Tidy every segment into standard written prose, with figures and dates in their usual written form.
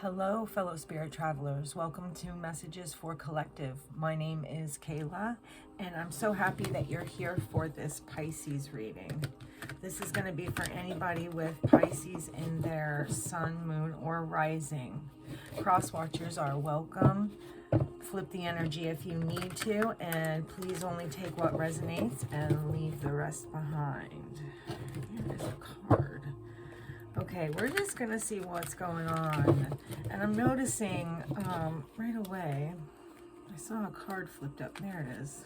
Hello, fellow spirit travelers. Welcome to Messages for Collective. My name is Kayla, and I'm so happy that you're here for this Pisces reading. This is going to be for anybody with Pisces in their sun, moon, or rising. Cross watchers are welcome. Flip the energy if you need to, and please only take what resonates and leave the rest behind. Here is a card. Okay, we're just going to see what's going on. And I'm noticing right away, I saw a card flipped up. There it is.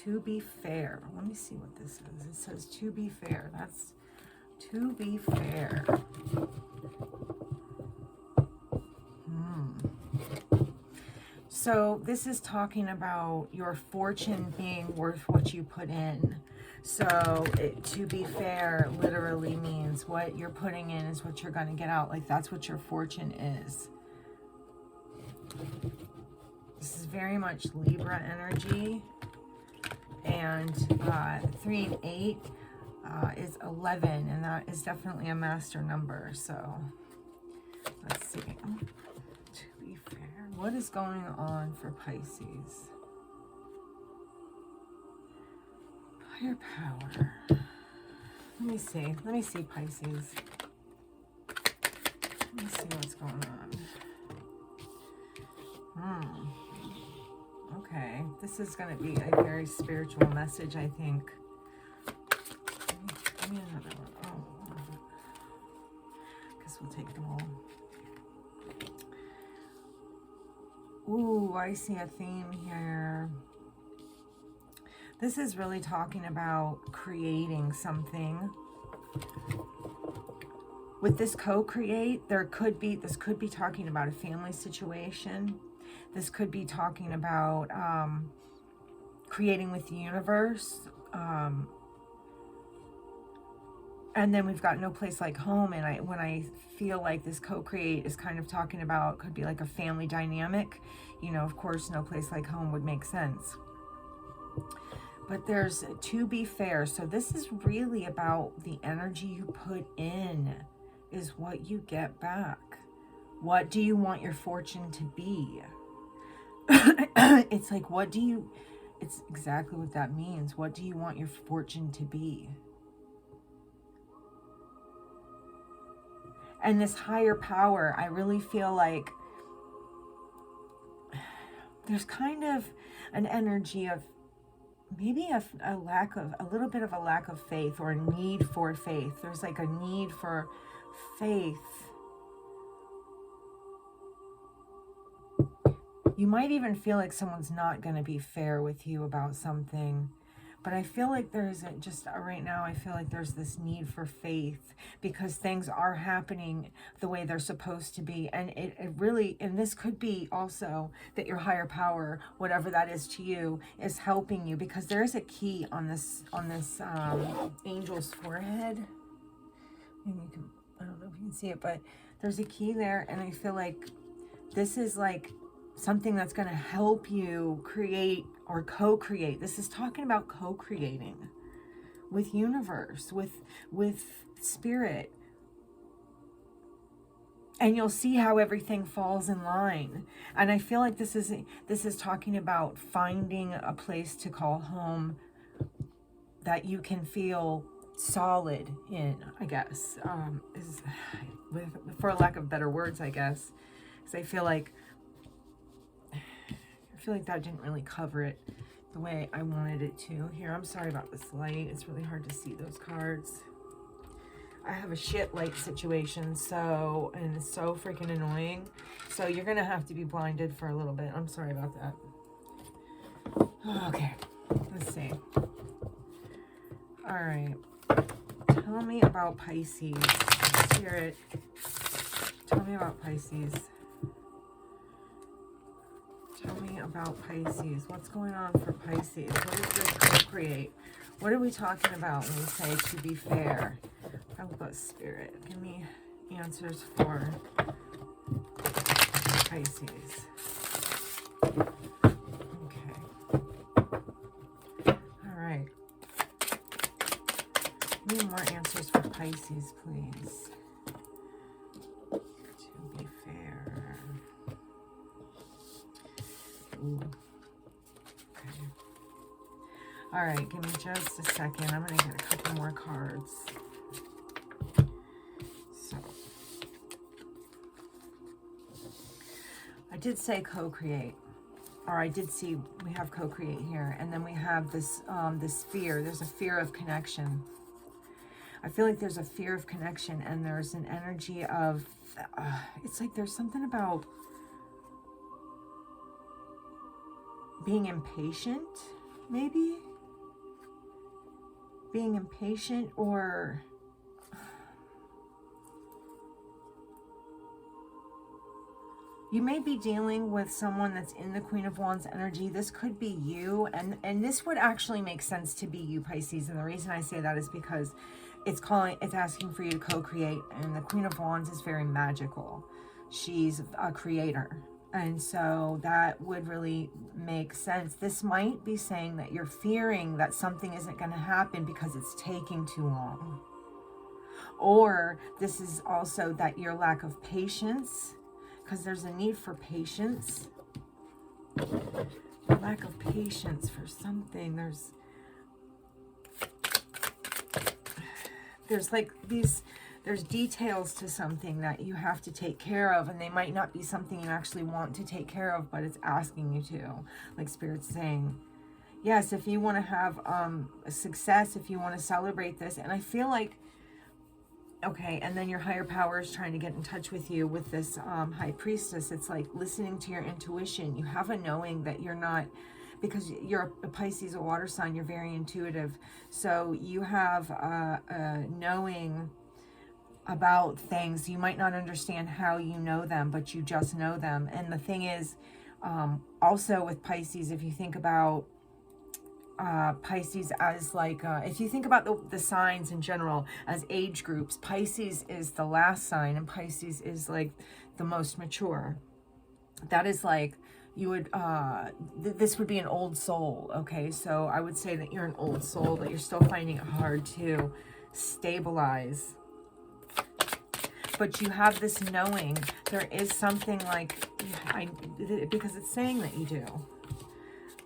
To be fair. Let me see what this is. It says to be fair. That's to be fair. So this is talking about your fortune being worth what you put in. So to be fair literally means what you're putting in is what you're going to get out. Like that's what your fortune is. This is very much Libra energy. And 3 and 8 is 11. And that is definitely a master number. So let's see. To be fair. What is going on for Pisces? Higher power. Let me see Pisces. Let me see what's going on. Okay, this is going to be a very spiritual message, I think. Give me another one. Oh, guess we'll take them all. Ooh, I see a theme here. This is really talking about creating something. With this co-create, this could be talking about a family situation. This could be talking about creating with the universe. And then we've got no place like home. And when I feel like this co-create is kind of talking about, could be like a family dynamic. You know, of course, no place like home would make sense. But there's to be fair. So this is really about the energy you put in is what you get back. What do you want your fortune to be? It's like, it's exactly what that means. What do you want your fortune to be? And this higher power, I really feel like there's kind of an energy of maybe a little bit of a lack of faith or a need for faith. There's like a need for faith. You might even feel like someone's not going to be fair with you about something. But I feel like there's right now, I feel like there's this need for faith because things are happening the way they're supposed to be. And it really, and this could be also that your higher power, whatever that is to you, is helping you because there is a key on this angel's forehead. Maybe you can, I don't know if you can see it, but there's a key there. And I feel like this is like something that's going to help you create or co-create. This is talking about co-creating with universe, with spirit. And you'll see how everything falls in line. And I feel like this is talking about finding a place to call home that you can feel solid in, I guess. For lack of better words, I guess. Because I feel like that didn't really cover it the way I wanted it to. Here, I'm sorry about this light. It's really hard to see those cards. I have a shit light situation, and it's so freaking annoying. So you're going to have to be blinded for a little bit. I'm sorry about that. Okay, let's see. All right. Tell me about Pisces. Spirit, tell me about Pisces. Tell me about Pisces. What's going on for Pisces? What is this co-create? What are we talking about when we say to be fair? How about Spirit? Give me answers for Pisces. Okay. All right. Give me more answers for Pisces, please. To be fair. Ooh. Okay. All right, give me just a second. I'm going to get a couple more cards. So, I did say co-create. Or I did see we have co-create here. And then we have this, this fear. There's a fear of connection. I feel like there's a fear of connection, and there's an energy of, it's like there's something about being impatient, maybe? Being impatient, or you may be dealing with someone that's in the Queen of Wands energy. This could be you, and this would actually make sense to be you, Pisces. And the reason I say that is because it's asking for you to co-create, and the Queen of Wands is very magical. She's a creator. And so that would really make sense. This might be saying that you're fearing that something isn't going to happen because it's taking too long. Or this is also that your lack of patience, because there's a need for patience. The lack of patience for something. There's like there's details to something that you have to take care of, and they might not be something you actually want to take care of, but it's asking you to. Like Spirit's saying, yes, if you want to have a success, if you want to celebrate this. And I feel like, okay, and then your higher power is trying to get in touch with you with this High Priestess. It's like listening to your intuition. You have a knowing that you're not, because you're a Pisces, a water sign, you're very intuitive. So you have a knowing about things. You might not understand how you know them, but you just know them. And the thing is, also with Pisces, if you think about Pisces as like, if you think about the signs in general as age groups, Pisces is the last sign, and Pisces is like the most mature. That is like, you would, this would be an old soul, okay? So I would say that you're an old soul, but you're still finding it hard to stabilize. But you have this knowing. There is something like, because it's saying that you do.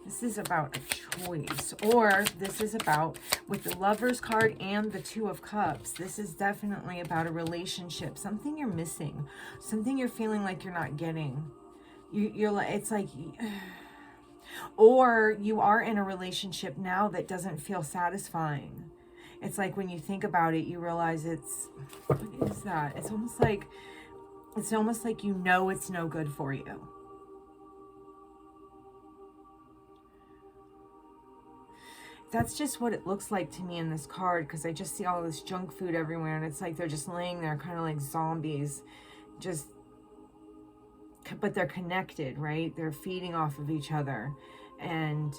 This is about a choice, or this is about, with the Lovers card and the Two of Cups, this is definitely about a relationship, something you're missing, something you're feeling like you're not getting. You're like, it's like, or you are in a relationship now that doesn't feel satisfying. It's like when you think about it, you realize what is that? It's almost like you know it's no good for you. That's just what it looks like to me in this card, because I just see all this junk food everywhere, and it's like they're just laying there kind of like zombies, but they're connected, right? They're feeding off of each other. And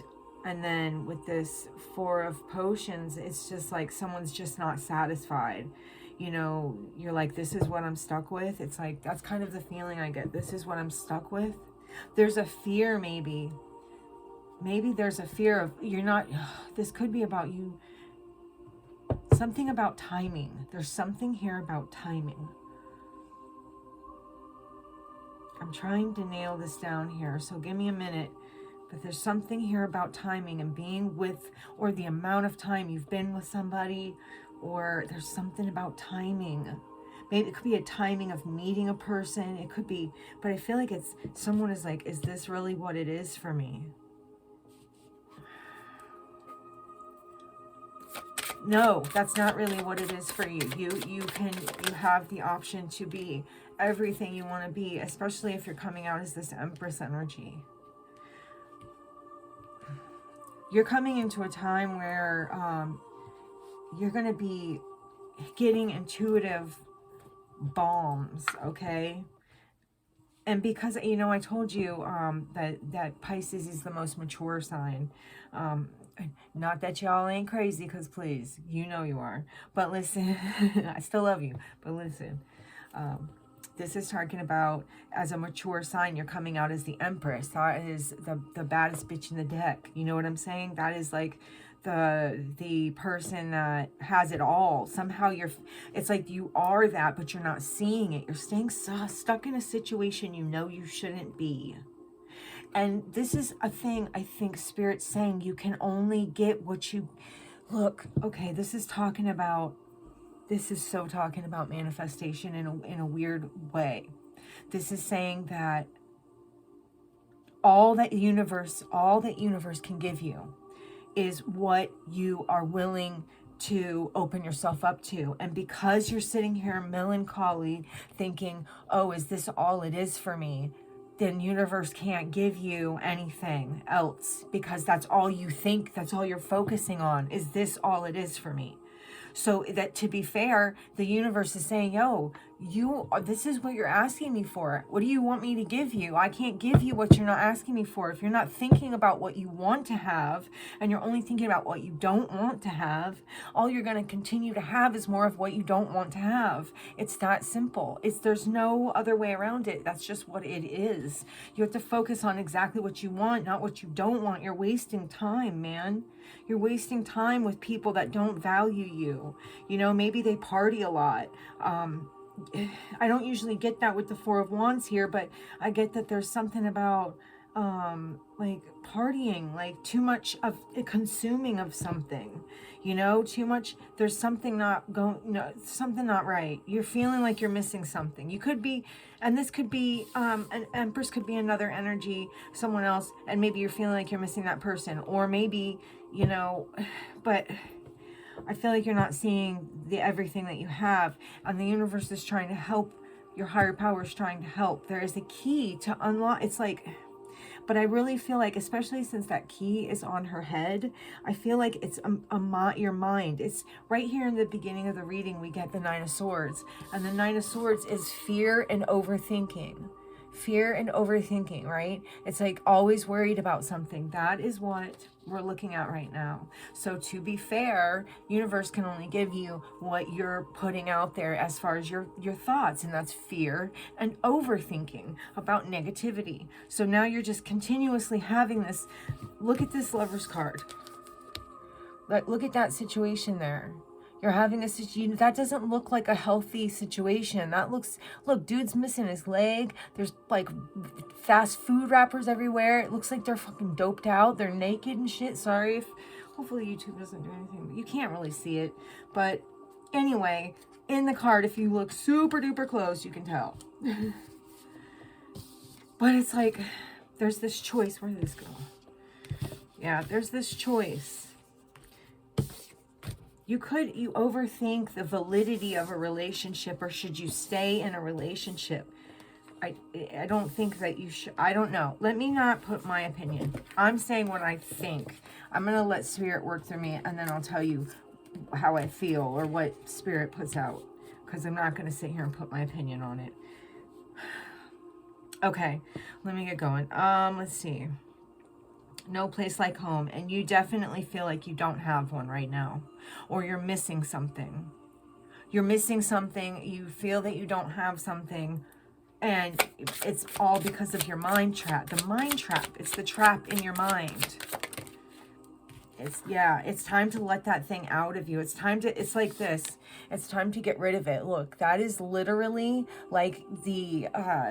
then with this Four of Potions, it's just like someone's just not satisfied. You know, you're like, this is what I'm stuck with. It's like, that's kind of the feeling I get. This is what I'm stuck with. There's a fear, maybe there's a fear of, you're not, this could be about you, something about timing. There's something here about timing. I'm trying to nail this down here, so give me a minute. But there's something here about timing and being with, or the amount of time you've been with somebody, or there's something about timing. Maybe it could be a timing of meeting a person. It could be, but I feel like it's, someone is like, is this really what it is for me? No, that's not really what it is for you. You have the option to be everything you want to be, especially if you're coming out as this Empress energy. You're coming into a time where you're going to be getting intuitive balms, okay? And because, you know, I told you that Pisces is the most mature sign. Not that y'all ain't crazy, because please, you know you are. But listen, I still love you. But listen, this is talking about, as a mature sign, you're coming out as the Empress. That is the baddest bitch in the deck. You know what I'm saying? That is like the person that has it all. Somehow it's like you are that, but you're not seeing it. You're staying stuck in a situation you know you shouldn't be. And this is a thing I think Spirit's saying, you can only get what you... Look, okay, this is so talking about manifestation in a weird way. This is saying that all that universe can give you is what you are willing to open yourself up to. And because you're sitting here melancholy thinking, oh, is this all it is for me? Then universe can't give you anything else, because that's all you think, that's all you're focusing on, is this all it is for me? So that, to be fair, the universe is saying, yo, this is what you're asking me for. What do you want me to give you? I can't give you what you're not asking me for. If you're not thinking about what you want to have, and you're only thinking about what you don't want to have, all you're going to continue to have is more of what you don't want to have. It's that simple. There's no other way around it. That's just what it is. You have to focus on exactly what you want, not what you don't want. You're wasting time, man. You're wasting time with people that don't value you. You know, maybe they party a lot. I don't usually get that with the Four of Wands here, but I get that there's something about like partying, like too much of consuming of something, you know, too much. There's something something not right. You're feeling like you're missing something. You could be, and this could be an Empress, could be another energy, someone else, and maybe you're feeling like you're missing that person, or maybe, you know, but I feel like you're not seeing everything that you have, and the universe is trying to help. Your higher power is trying to help. There is a key to unlock. It's like, but I really feel like, especially since that key is on her head, I feel like it's your mind. It's right here in the beginning of the reading, we get the Nine of Swords, and the Nine of Swords is fear and overthinking. Fear and overthinking, right? It's like always worried about something. That is what we're looking at right now. So to be fair, universe can only give you what you're putting out there as far as your thoughts, and that's fear and overthinking about negativity. So now you're just continuously having this. Look at this Lover's card. Look at that situation there. You're having a situation that doesn't look like a healthy situation. That looks, look, dude's missing his leg. There's like fast food wrappers everywhere. It looks like they're fucking doped out. They're naked and shit. Sorry if, hopefully YouTube doesn't do anything. You can't really see it. But anyway, in the card, if you look super duper close, you can tell. But it's like, there's this choice. Where did this go? Yeah, there's this choice. You overthink the validity of a relationship, or should you stay in a relationship? I don't think that you should. I don't know. Let me not put my opinion. I'm saying what I think. I'm going to let Spirit work through me, and then I'll tell you how I feel or what Spirit puts out, because I'm not going to sit here and put my opinion on it. Okay, let me get going. Let's see. No place like home, and you definitely feel like you don't have one right now, or you're missing something. You're missing something. You feel that you don't have something, and it's all because of your mind trap. The mind trap. It's the trap in your mind. It's time to let that thing out of you. It's time to, it's like this. It's time to get rid of it. Look, that is literally like the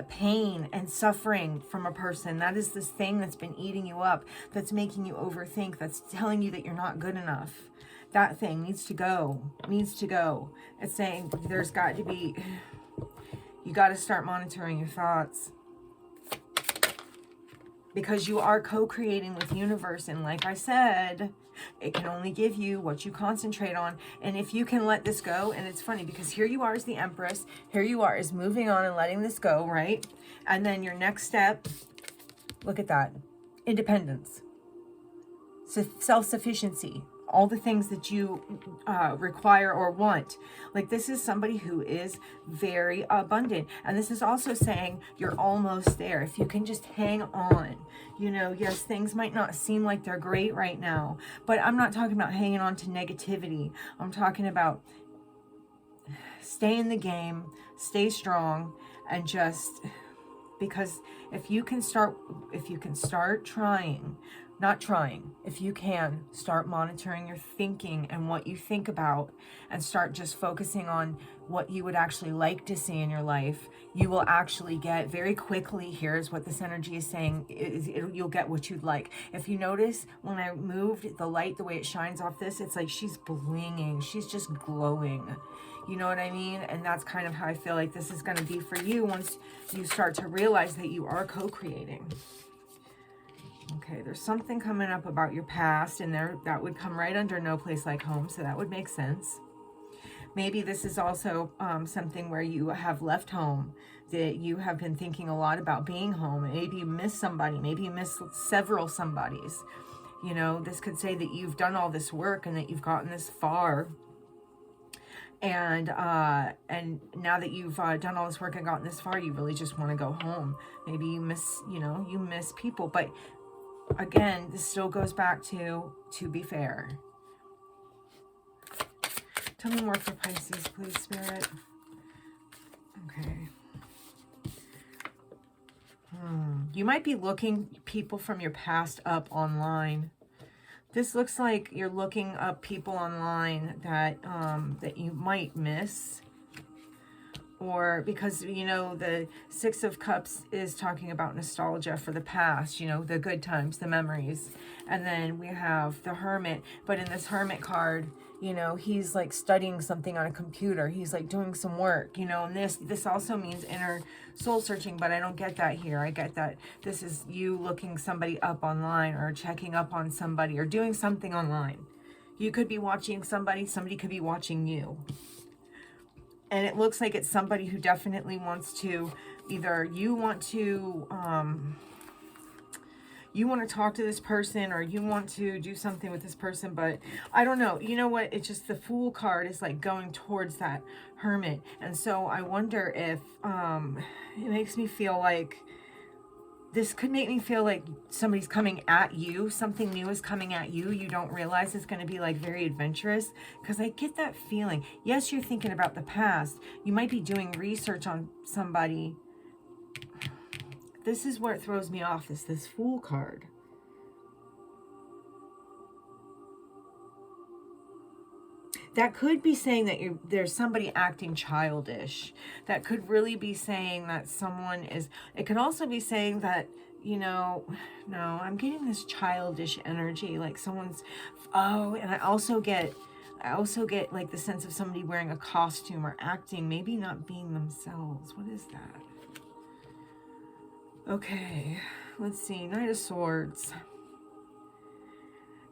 pain and suffering from a person. That is this thing that's been eating you up, that's making you overthink, that's telling you that you're not good enough. That thing needs to go, needs to go. It's saying there's got to be, you got to start monitoring your thoughts. Because you are co-creating with universe, and like I said, it can only give you what you concentrate on. And if you can let this go, and it's funny because here you are as the Empress, here you are as moving on and letting this go, right? And then your next step, look at that, independence, self-sufficiency, all the things that you require or want. Like, this is somebody who is very abundant. And this is also saying you're almost there. If you can just hang on, you know, yes, things might not seem like they're great right now, but I'm not talking about hanging on to negativity. I'm talking about stay in the game, stay strong, and just, because if you can start trying, Not trying. If you can, start monitoring your thinking and what you think about, and start just focusing on what you would actually like to see in your life. You will actually get very quickly, here's what this energy is saying, you'll get what you'd like. If you notice, when I moved the light, the way it shines off this, it's like she's blinging. She's just glowing. You know what I mean? And that's kind of how I feel like this is going to be for you once you start to realize that you are co-creating. Okay, there's something coming up about your past, and that would come right under no place like home, so that would make sense. Maybe this is also something where you have left home, that you have been thinking a lot about being home. Maybe you miss somebody, maybe you miss several somebodies. You know, this could say that you've done all this work and that you've gotten this far. And now that you've done all this work and gotten this far, you really just want to go home. Maybe you miss, you miss people, but again, this still goes back to be fair. Tell me more for Pisces, please, Spirit. Okay. You might be looking people from your past up online. This looks like you're looking up people online that that you might miss. Or because, the Six of Cups is talking about nostalgia for the past, the good times, the memories. And then we have the Hermit. But in this Hermit card, he's like studying something on a computer. He's like doing some work, and this also means inner soul searching, but I don't get that here. I get that this is you looking somebody up online, or checking up on somebody, or doing something online. You could be watching somebody could be watching you. And it looks like it's somebody who definitely wants to, either you want to talk to this person, or you want to do something with this person, but I don't know. You know what? It's just the Fool card is like going towards that Hermit. And so I wonder if it makes me feel like, this could make me feel like somebody's coming at you. Something new is coming at you. You don't realize it's going to be like very adventurous, because I get that feeling. Yes, you're thinking about the past. You might be doing research on somebody. This is where it throws me off, is this Fool card. That could be saying that there's somebody acting childish. That could really be saying that someone is... It could also be saying that, no, I'm getting this childish energy. Like someone's... Oh, and I also get like the sense of somebody wearing a costume or acting, maybe not being themselves. What is that? Okay, let's see. Knight of Swords.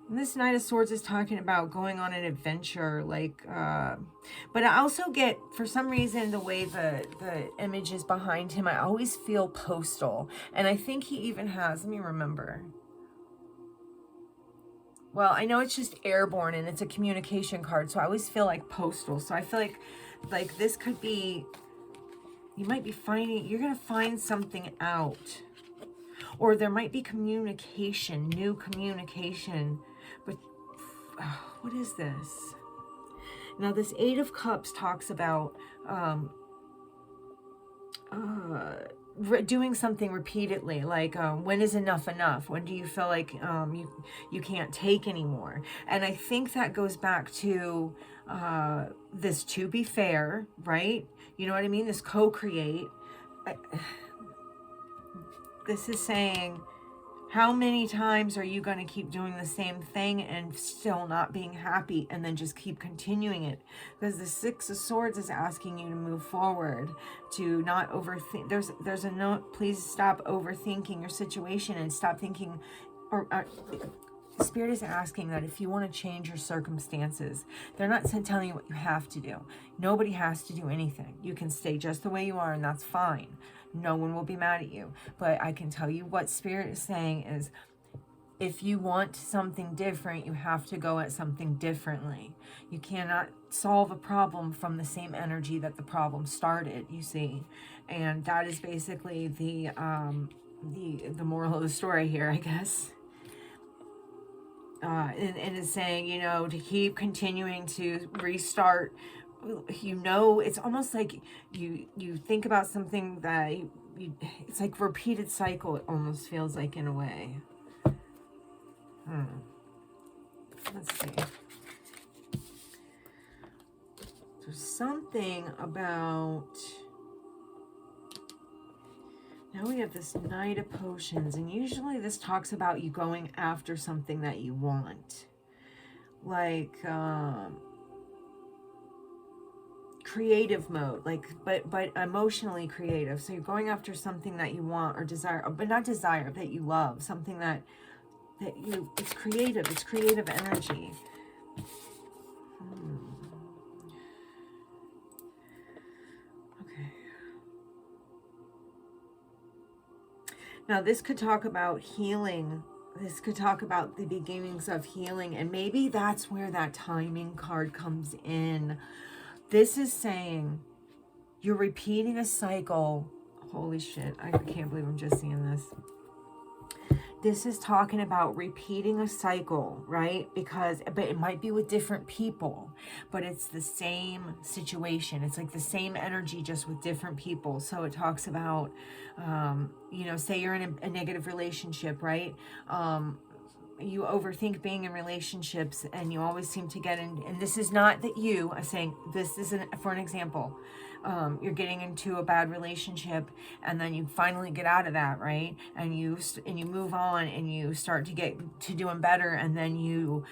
And this Knight of Swords is talking about going on an adventure, like, but I also get, for some reason, the way the image is behind him, I always feel postal. And I think he even has, let me remember. Well, I know it's just airborne and it's a communication card, so I always feel like postal. So I feel like this could be, you might be finding, you're going to find something out. Or there might be communication, new communication. But what is this? Now, this Eight of Cups talks about doing something repeatedly, like when is enough enough? When do you feel like you can't take anymore? And I think that goes back to this to be fair, right? You know what I mean? This co-create. This is saying, how many times are you going to keep doing the same thing and still not being happy, and then just keep continuing it? Because the Six of Swords is asking you to move forward, to not overthink. There's a note, please stop overthinking your situation and stop thinking, or Spirit is asking that if you want to change your circumstances, they're not telling you what you have to do. Nobody has to do anything. You can stay just the way you are, and that's fine. No one will be mad at you. But I can tell you what Spirit is saying is, if you want something different, you have to go at something differently. You cannot solve a problem from the same energy that the problem started, you see. And that is basically the moral of the story here, I guess. And it's saying, to keep continuing to restart. It's almost like you think about something that it's like repeated cycle. It almost feels like, in a way. Let's see. There's something about... Now we have this Knight of Potions, and usually this talks about you going after something that you want. Like, creative mode, like, but emotionally creative. So you're going after something that you want or desire, but not desire, that you love, something that you, it's creative energy. Okay. Now this could talk about healing. This could talk about the beginnings of healing, and maybe that's where that timing card comes in. This is saying you're repeating a cycle. Holy shit, I can't believe I'm just seeing this. This is talking about repeating a cycle, right? But it might be with different people, but it's the same situation. It's like the same energy, just with different people. So it talks about, you know, say you're in a negative relationship, right? You overthink being in relationships, and you always seem to get in, and this is not that you, I'm saying this isn't for an example. You're getting into a bad relationship, and then you finally get out of that, right? And you move on, and you start to get to doing better, and then you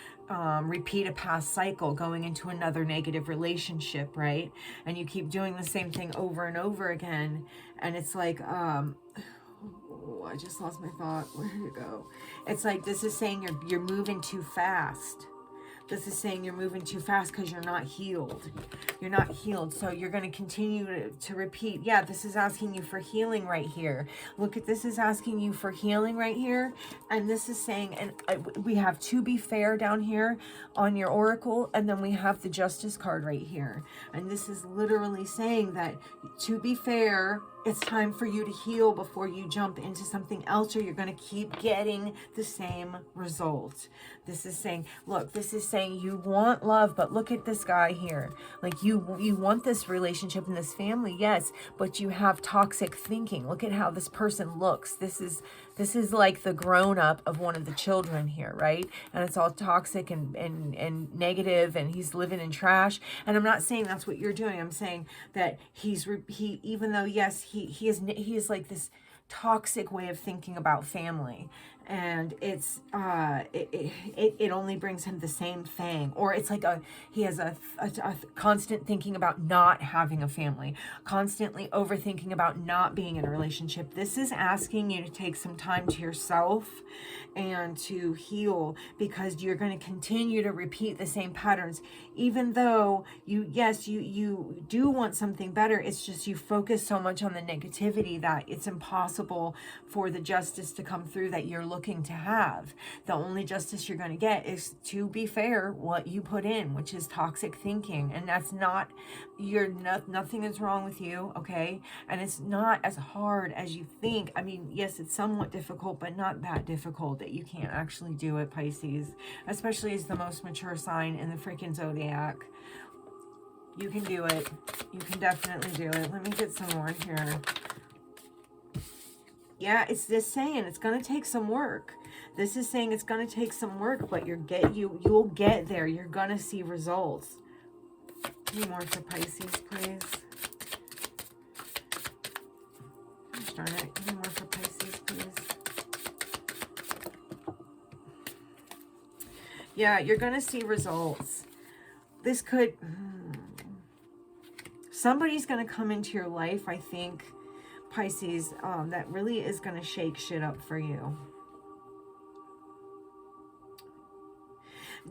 repeat a past cycle, going into another negative relationship, right? And you keep doing the same thing over and over again, and it's like, oh, I just lost my thought. Where did it go? It's like this is saying you're moving too fast. This is saying you're moving too fast because you're not healed. You're not healed. So you're going to continue to repeat. Yeah, this is asking you for healing right here. Look at this is asking you for healing right here. And this is saying, and we have to be fair down here on your oracle. And then we have the Justice card right here. And this is literally saying that to be fair, it's time for you to heal before you jump into something else, or you're going to keep getting the same result. This is saying, look, this is saying you want love, but look at this guy here. Like you want this relationship and this family, yes, but you have toxic thinking. Look at how this person looks. This is like the grown-up of one of the children here, right? And it's all toxic and negative, and he's living in trash. And I'm not saying that's what you're doing. I'm saying that he even though, yes, he is like this toxic way of thinking about family, and it's it only brings him the same thing, or it's like he has a constant thinking about not having a family, constantly overthinking about not being in a relationship. This is asking you to take some time to yourself and to heal, because you're going to continue to repeat the same patterns, even though you do want something better. It's just you focus so much on the negativity that it's impossible for the justice to come through that you're looking to have. The only justice you're going to get is, to be fair, what you put in, which is toxic thinking. And that's not, nothing is wrong with you, okay? And it's not as hard as you think. I mean, yes, it's somewhat difficult, but not that difficult that you can't actually do it, Pisces, especially as the most mature sign in the freaking zodiac. You can do it. You can definitely do it. Let me get some more here. Yeah, it's just saying it's going to take some work. This is saying it's going to take some work, but you'll get there. You're going to see results. Give me more for Pisces, please. Darn it. Give me more for Pisces, please. Yeah, you're going to see results. This could... Somebody's going to come into your life, I think, Pisces, that really is going to shake shit up for you.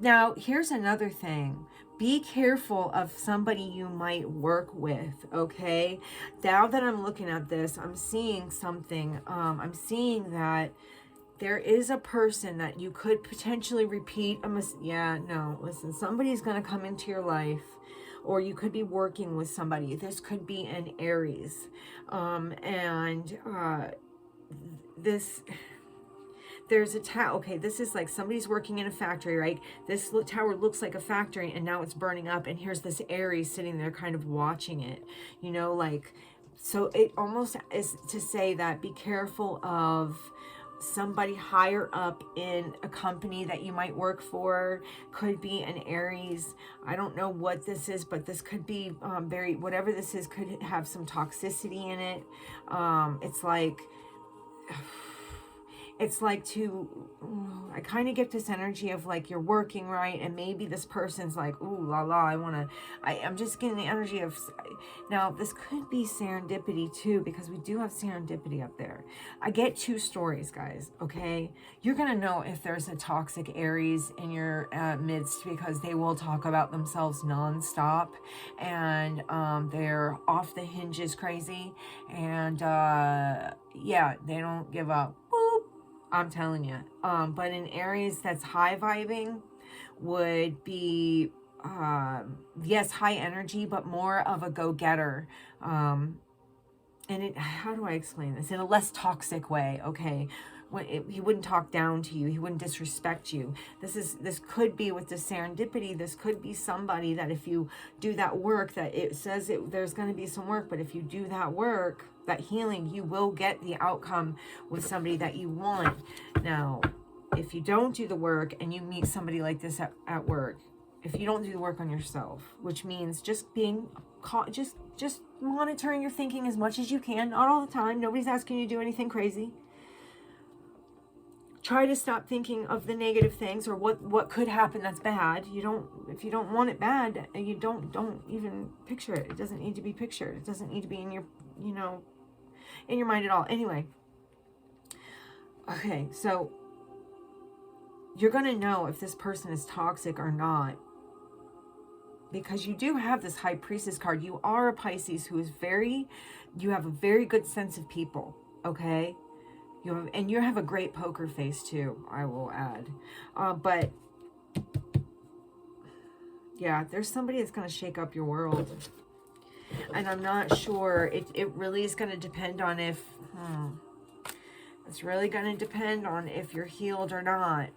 Now, here's another thing. Be careful of somebody you might work with, okay? Now that I'm looking at this, I'm seeing something. I'm seeing that there is a person that you could potentially repeat. Listen, somebody's going to come into your life, or you could be working with somebody. This could be an Aries. There's a tower. Okay, this is like somebody's working in a factory, right? This tower looks like a factory, and now it's burning up, and here's this Aries sitting there kind of watching it, you know, like, so it almost is to say that be careful of somebody higher up in a company that you might work for. Could be an Aries. I don't know what this is, but this could be whatever this is could have some toxicity in it. It's like I kind of get this energy of like you're working, right? And maybe this person's like, ooh, la la, I'm just getting the energy of, now this could be serendipity too, because we do have serendipity up there. I get two stories, guys, okay? You're going to know if there's a toxic Aries in your midst, because they will talk about themselves nonstop, and they're off the hinges crazy, and yeah, they don't give up. Boop. I'm telling you. But an Aries that's high vibing would be, yes, high energy, but more of a go-getter. How do I explain this? In a less toxic way, okay? He wouldn't talk down to you. He wouldn't disrespect you. This could be with the serendipity. This could be somebody that if you do that work, that it says there's going to be some work, but if you do that work, that healing, you will get the outcome with somebody that you want. Now, if you don't do the work and you meet somebody like this at work, if you don't do the work on yourself, which means just being just monitoring your thinking as much as you can, not all the time. Nobody's asking you to do anything crazy. Try to stop thinking of the negative things or what could happen that's bad. If you don't want it bad, you don't even picture it. It doesn't need to be pictured. It doesn't need to be in your, in your mind at all. Anyway. Okay, so you're going to know if this person is toxic or not, because you do have this High Priestess card. You are a Pisces who is you have a very good sense of people, okay? You have a great poker face too, I will add. But yeah, there's somebody that's going to shake up your world. And I'm not sure, it really is going to depend on if, it's really going to depend on if you're healed or not.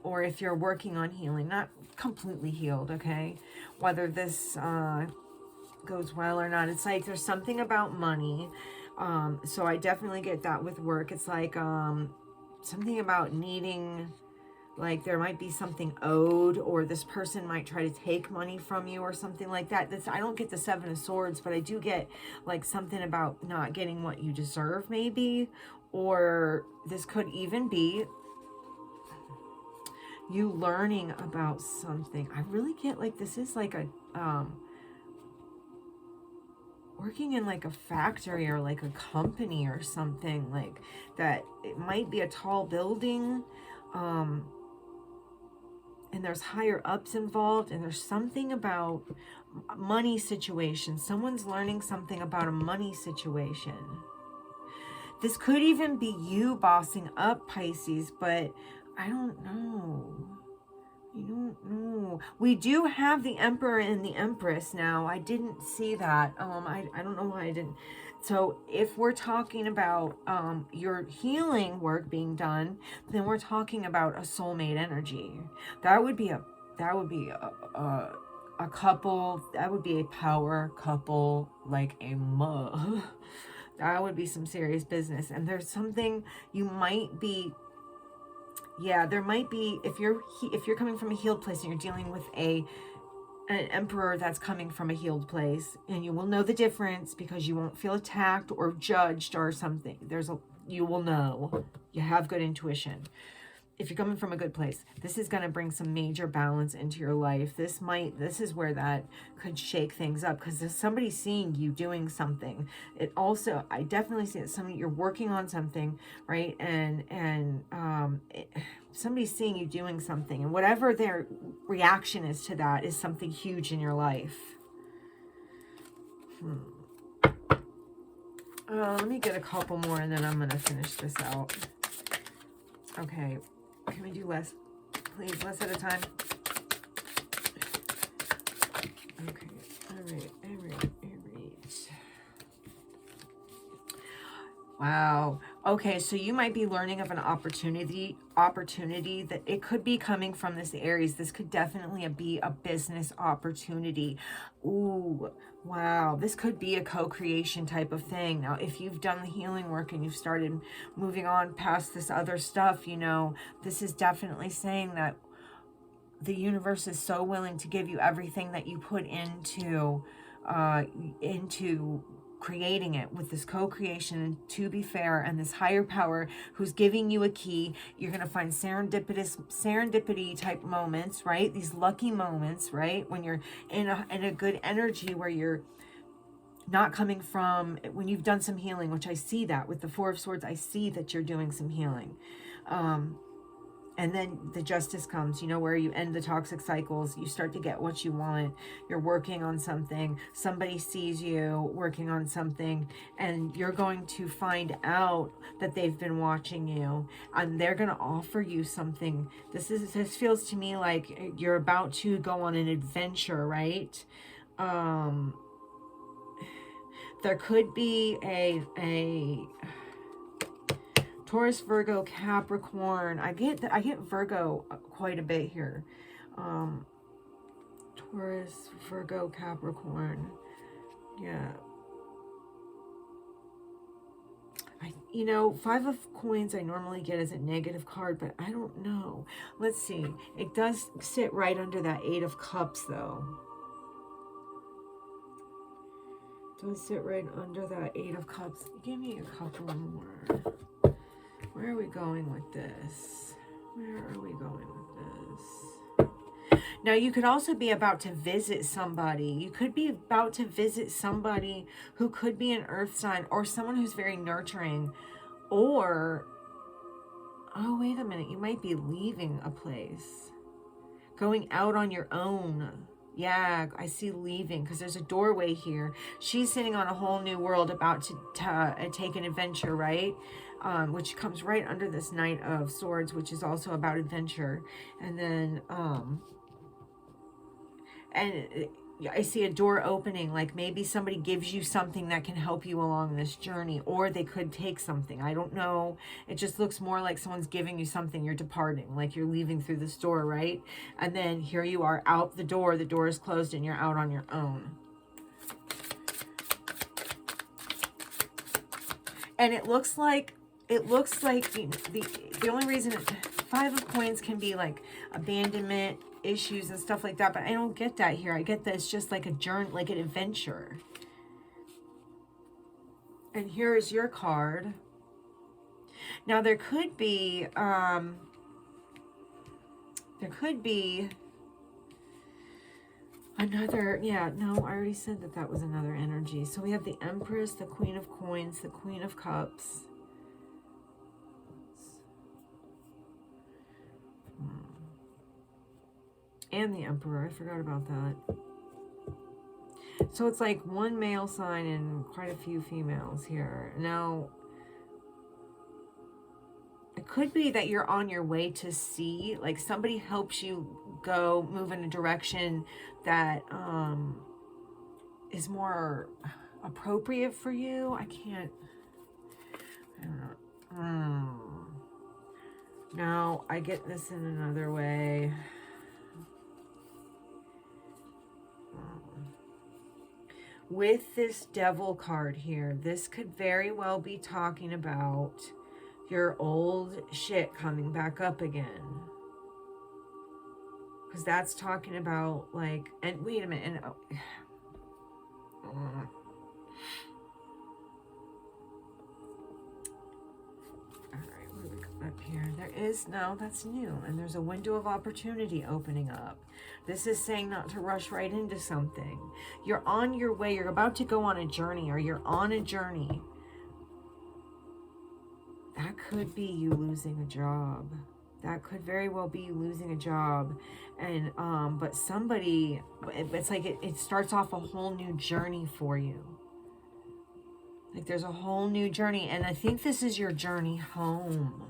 Or if you're working on healing, not completely healed, okay? Whether this goes well or not. It's like there's something about money. So I definitely get that with work. It's like something about needing, like there might be something owed, or this person might try to take money from you or something like that. I don't get the Seven of Swords, but I do get like something about not getting what you deserve maybe. Or this could even be you learning about something. I really get like this is like a working in like a factory or like a company or something like that. It might be a tall building, and there's higher ups involved, and there's something about money situation. Someone's learning something about a money situation. This could even be you bossing up, Pisces, but I don't know. I don't know. We do have the Emperor and the Empress now. I didn't see that. I don't know why I didn't. So if we're talking about your healing work being done, then we're talking about a soulmate energy. That would be a couple. That would be a power couple, like a that would be some serious business. And there's something you might be. Yeah, there might be, if you're coming from a healed place and you're dealing with an emperor that's coming from a healed place, and you will know the difference because you won't feel attacked or judged or something. You will know. You have good intuition. If you're coming from a good place, this is going to bring some major balance into your life. This is where that could shake things up, because if somebody's seeing you doing something, I definitely see that you're working on something, right? And somebody's seeing you doing something, and whatever their reaction is to that is something huge in your life. Let me get a couple more and then I'm going to finish this out. Okay. Can we do less, please? Less at a time. Okay. All right. Wow. Okay, so you might be learning of an opportunity that it could be coming from this Aries. This could definitely be a business opportunity. Ooh, wow. This could be a co-creation type of thing. Now, if you've done the healing work and you've started moving on past this other stuff, you know, this is definitely saying that the universe is so willing to give you everything that you put into creating it with this co-creation. And to be fair, and this higher power who's giving you a key, you're going to find serendipity type moments, right? These lucky moments, right? When you're in a good energy, where you're not coming from, when you've done some healing, which I see that with the Four of Swords, I see that you're doing some healing. And then the justice comes, you know, where you end the toxic cycles. You start to get what you want. You're working on something. Somebody sees you working on something, and you're going to find out that they've been watching you, and they're going to offer you something. This feels to me like you're about to go on an adventure, right? There could be a Taurus, Virgo, Capricorn. I get Virgo quite a bit here. Taurus, Virgo, Capricorn. Yeah. You know, Five of Coins I normally get as a negative card, but I don't know. Let's see. It does sit right under that Eight of Cups, though. It does sit right under that Eight of Cups. Give me a couple more. Where are we going with this? Where are we going with this? Now, you could also be about to visit somebody. You could be about to visit somebody who could be an earth sign, or someone who's very nurturing. Or, oh, wait a minute. You might be leaving a place. Going out on your own. Yeah, I see leaving, because there's a doorway here. She's sitting on a whole new world, about to take an adventure, right? Which comes right under this Knight of Swords, which is also about adventure. And then, I see a door opening, like maybe somebody gives you something that can help you along this journey, or they could take something. I don't know. It just looks more like someone's giving you something. You're departing, like you're leaving through this door, right? And then here you are out the door is closed, and you're out on your own. And it looks like the only reason Five of Coins can be like abandonment issues and stuff like that, but I don't get that here. I get that it's just like a journey, like an adventure. And here is your card. Now there could be another, yeah, no, I already said that was another energy. So we have the Empress, the Queen of Coins, the Queen of Cups. And the Emperor, I forgot about that. So it's like one male sign and quite a few females here. Now, it could be that you're on your way to sea, like somebody helps you move in a direction that is more appropriate for you. I don't know. No, I get this in another way. With this Devil card here, this could very well be talking about your old shit coming back up again. Because that's talking about, like, and wait a minute, and alright, what do we got up here? No, that's new, and there's a window of opportunity opening up. This is saying not to rush right into something. You're on your way, you're about to go on a journey, or you're on a journey. That could be you losing a job. That could very well be you losing a job. And but somebody, it's like it starts off a whole new journey for you. Like there's a whole new journey, and I think this is your journey home.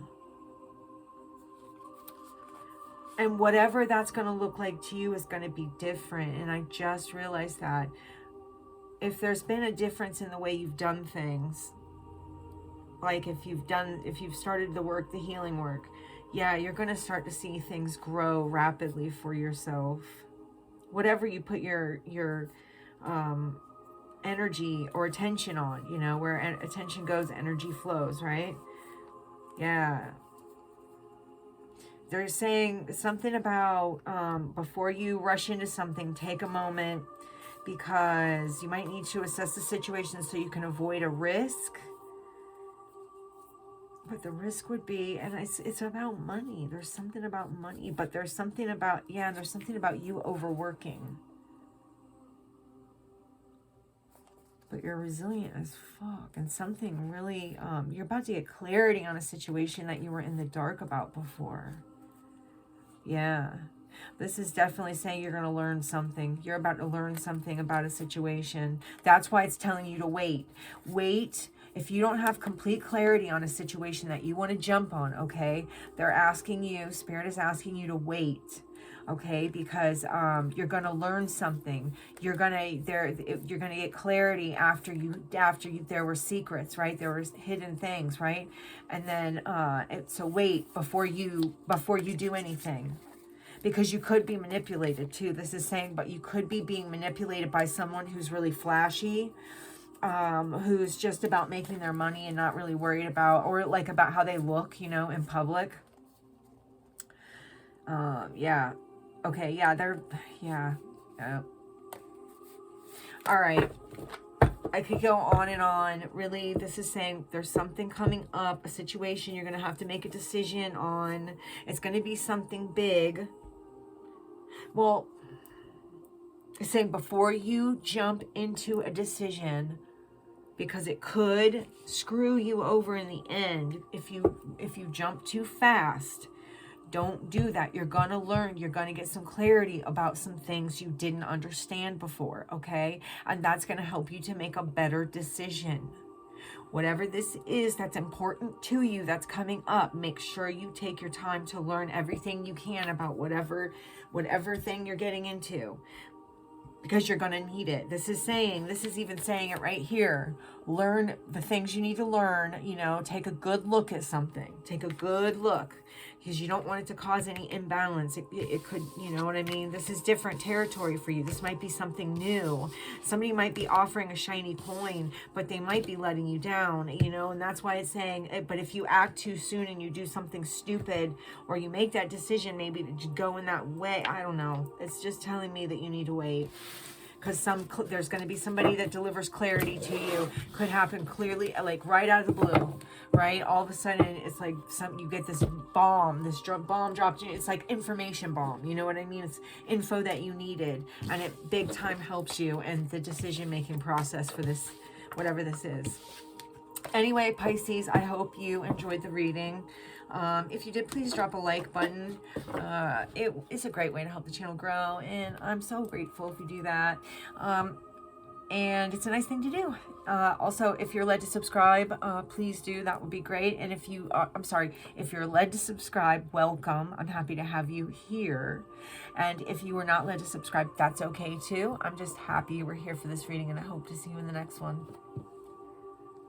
And whatever that's going to look like to you is going to be different. And I just realized that if there's been a difference in the way you've done things, like if you've started the work, the healing work, yeah, you're going to start to see things grow rapidly for yourself. Whatever you put your energy or attention on, you know, where attention goes, energy flows, right? Yeah. They're saying something about before you rush into something, take a moment, because you might need to assess the situation so you can avoid a risk. But the risk would be, and it's about money. There's something about money, but there's something about, yeah, there's something about you overworking. But you're resilient as fuck. And something really, you're about to get clarity on a situation that you were in the dark about before. Yeah. This is definitely saying you're going to learn something. You're about to learn something about a situation. That's why it's telling you to wait. Wait. If you don't have complete clarity on a situation that you want to jump on, okay, they're asking you, Spirit is asking you to wait, okay, because you're going to learn something. You're going to get clarity after there were secrets, right? There was hidden things, right? And then so wait before you do anything. Because you could be manipulated too. This is saying, but you could be being manipulated by someone who's really flashy, who's just about making their money and not really worried about, or like about how they look, you know, in public. Yeah. Okay, yeah, yeah. All right. I could go on and on. Really, this is saying there's something coming up, a situation you're going to have to make a decision on. It's going to be something big. Well, it's saying before you jump into a decision, because it could screw you over in the end if you jump too fast. Don't do that. You're going to learn. You're going to get some clarity about some things you didn't understand before, okay? And that's going to help you to make a better decision. Whatever this is that's important to you, that's coming up, make sure you take your time to learn everything you can about whatever thing you're getting into, because you're going to need it. This is even saying it right here. Learn the things you need to learn, you know, take a good look at something. Take a good look, because you don't want it to cause any imbalance. It could, you know what I mean? This is different territory for you. This might be something new. Somebody might be offering a shiny coin, but they might be letting you down, you know, and that's why it's saying, but if you act too soon and you do something stupid, or you make that decision maybe to go in that way, I don't know. It's just telling me that you need to wait. Because there's going to be somebody that delivers clarity to you. Could happen clearly, like right out of the blue, right? All of a sudden, it's like you get this bomb dropped. It's like information bomb. You know what I mean? It's info that you needed, and it big time helps you in the decision-making process for this, whatever this is. Anyway, Pisces, I hope you enjoyed the reading. If you did, please drop a like button. It's a great way to help the channel grow, and I'm so grateful if you do that. And it's a nice thing to do. Also, if you're led to subscribe, please do. That would be great. And if you're led to subscribe, welcome. I'm happy to have you here. And if you were not led to subscribe, that's okay too. I'm just happy you were here for this reading, and I hope to see you in the next one.